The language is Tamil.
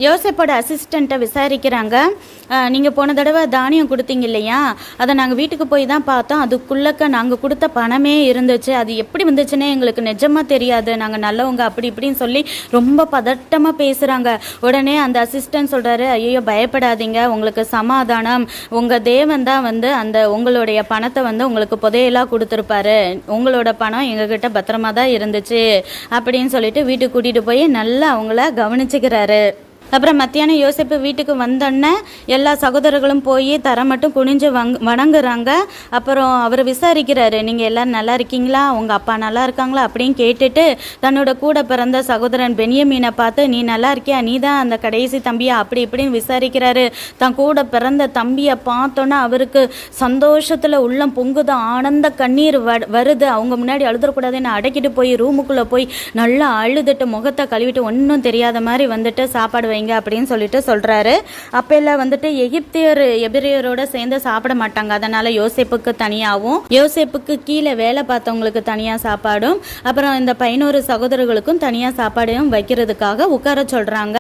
யோசேப்போட அசிஸ்டண்ட்டை விசாரிக்கிறாங்க. நீங்கள் போன தடவை தானியம் கொடுத்தீங்க இல்லையா, அதை நாங்கள் வீட்டுக்கு போய் தான் பார்த்தோம். அதுக்குள்ளக்க நாங்கள் கொடுத்த பணமே இருந்துச்சு. அது எப்படி வந்துச்சுன்னே எங்களுக்கு நிஜமாக தெரியாது. நாங்கள் நல்லவங்க அப்படி இப்படின்னு சொல்லி ரொம்ப பதட்டமாக பேசுகிறாங்க. உடனே அந்த அசிஸ்டன்ட் சொல்கிறாரு, ஐயோ பயப்படாதீங்க, உங்களுக்கு சமாதானம், உங்கள் தேவன் தான் அந்த உங்களுடைய பணத்தை உங்களுக்கு புதையலாக கொடுத்துருப்பாரு. உங்களோட பணம் எங்ககிட்ட பத்திரமா தான் இருந்துச்சு அப்படின்னு சொல்லிட்டு வீட்டுக்கு கூட்டிகிட்டு போய் நல்லா அவங்கள கவனிச்சுக்கிறாரு. அப்புறம் மத்தியானம் யோசேப்பு வீட்டுக்கு வந்தோடனே எல்லா சகோதரர்களும் போய் தர மட்டும் குனிஞ்சு வணங்குறாங்க. அப்புறம் அவர் விசாரிக்கிறாரு, நீங்கள் எல்லோரும் நல்லா இருக்கீங்களா, உங்கள் அப்பா நல்லா இருக்காங்களா அப்படின்னு கேட்டுட்டு தன்னோட கூட பிறந்த சகோதரன் பென்யமீனை பார்த்து, நீ நல்லா இருக்கியா, நீ தான் அந்த கடைசி தம்பியா அப்படி இப்படின்னு விசாரிக்கிறாரு. தன் கூட பிறந்த தம்பியை பார்த்தோன்னா அவருக்கு சந்தோஷத்தில் உள்ளம் பொங்குது, ஆனந்த கண்ணீர் வருது. அவங்க முன்னாடி அழுதக்கூடாதுன்னு அடக்கிட்டு போய் ரூமுக்குள்ளே போய் நல்லா அழுதுட்டு முகத்தை கழுவிட்டு ஒன்றும் தெரியாத மாதிரி சாப்பாடு அப்படின்னு சொல்லிட்டு சொல்றாரு. அப்பெல்லாம் எபிரேயரோட சேர்ந்து சாப்பிட மாட்டாங்க. அதனால யோசேப்புக்கு தனியாகவும் யோசேப்புக்கு கீழே வேலை பார்த்தவங்களுக்கு தனியா சாப்பாடும் அப்புறம் இந்த 11 சகோதரர்களுக்கும் தனியா சாப்பாடையும் வைக்கிறதுக்காக உட்கார சொல்றாங்க.